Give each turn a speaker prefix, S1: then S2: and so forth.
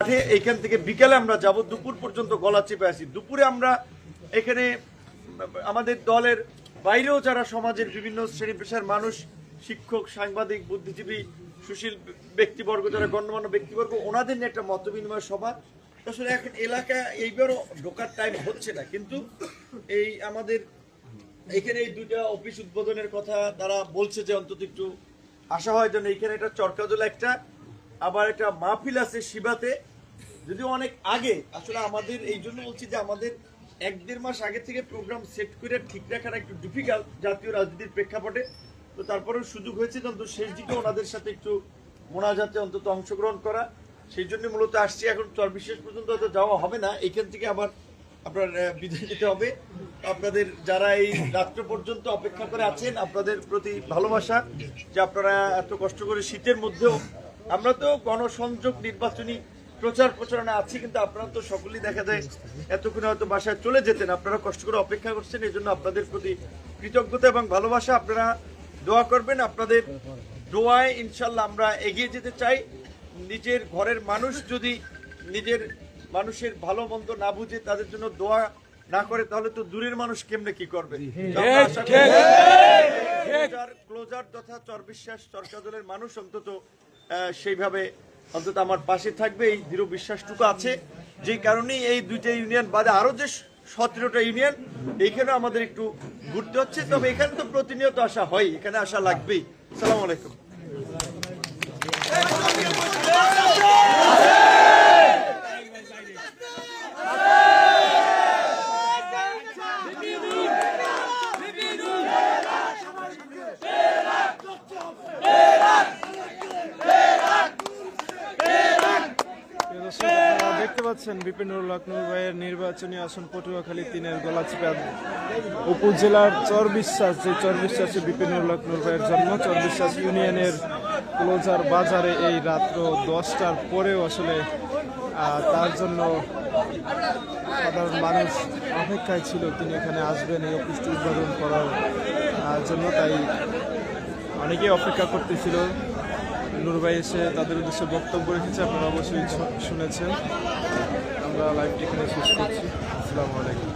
S1: মাঠে, এইখান থেকে বিকেলে আমরা যাব, দুপুর পর্যন্ত গলা চেপে আসি। দুপুরে আমরা এখানে আমাদের দলের বাইরেও যারা সমাজের বিভিন্ন শ্রেণী পেশার মানুষ, শিক্ষক, সাংবাদিক, বুদ্ধিজীবী, সুশীল ব্যক্তিবর্গ, যারা গণ্যমান্য ব্যক্তিবর্গ, ওনাদের নিয়ে একটা মত বিনিময় সভা। আসলে এখন এলাকা এইবারও ঢোকার টাইম হচ্ছে না, কিন্তু এই আমাদের এখানে এই দুইটা অফিস উদ্বোধনের কথা তারা বলছে যে অন্তত একটু আশা হয় যেন এইখানে একটা চরকাজল একটা, আবার একটা মাহফিল আছে শিবাতে, যদিও অনেক আগে। আসলে আমাদের এই জন্য বলছি যে আমাদের 1-1.5 মাস আগে থেকে প্রোগ্রাম সেট করে ঠিক রাখাটা একটু ডিফিকাল্ট জাতীয় রাজনীতির প্রেক্ষাপটে। তো তারপরেও সুযোগ হয়েছে অন্তত শেষ দিকে ওনাদের সাথে একটু মোনাজাতে অন্তত অংশগ্রহণ করা, সেই জন্য মূলত আসছি। এখন চরবিশেষ পর্যন্ত হয়তো যাওয়া হবে না, এইখান থেকে আবার আপনার বিদায় নিতে হবে। আপনাদের যারা এই রাত্র পর্যন্ত অপেক্ষা করে আছেন, আপনাদের প্রতি ভালোবাসা যে আপনারা এত কষ্ট করে শীতের মধ্যেও, আমরা তো গণসংযোগ নির্বাচনী প্রচার প্রচারণা আছি, কিন্তু আপনারা তো সকলেই দেখা যায় এতক্ষণে হয়তো বাসায় চলে যেতেন, আপনারা কষ্ট করে অপেক্ষা করছেন, এই জন্য আপনাদের প্রতি কৃতজ্ঞতা এবং ভালোবাসা। আপনারা দোয়া করবেন, আপনাদের দোয়ায় ইনশাল্লাহ আমরা এগিয়ে যেতে চাই। নিজের ঘরের মানুষ যদি নিজের মানুষের ভালো মন্দ না বুঝে তাদের জন্য দোয়া না করে, তাহলে তো দূরের মানুষ কেমনে কি করবে। ক্লোজার তথা চরবিশ্বাস চরকাজলের মানুষ অন্তত সেইভাবে অন্তত আমার পাশে থাকবে, এই দৃঢ় বিশ্বাসটুকু আছে। যে কারণেই এই দুইটা ইউনিয়ন বাদে আরো যে 17টা ইউনিয়ন, এইখানে আমাদের একটু ঘুরতে হচ্ছে। তবে এখানে তো প্রতিনিয়ত আসা হয়, এখানে আসা লাগবেই। আসসালামু আলাইকুম।
S2: দেখতে পাচ্ছেন বিপিনুরুল হক নূর ভাইয়ের নির্বাচনী আসন পটুয়াখালী 3-এর গলাচিপা উপজেলার চরবিশ্বাস, যে চরবিশ্বাসে বিপিনুরুল হক নূর ভাইয়ের জন্ম। চরবিশ্বাস ইউনিয়নের ক্লোজার বাজারে এই রাত্র 10টার পরেও আসলে তার জন্য সাধারণ মানুষ অপেক্ষায় ছিল, তিনি এখানে আসবেন এই অফিসটি উদ্বোধন করার জন্য। তাই অনেকেই অপেক্ষা করতেছিল। নূর ভাই এসে তাদের উদ্দেশ্যে বক্তব্য রেখেছে, আপনারা অবশ্যই শুনেছেন। আমরা লাইভটি এখানে শেষ করছি। আসসালামু আলাইকুম।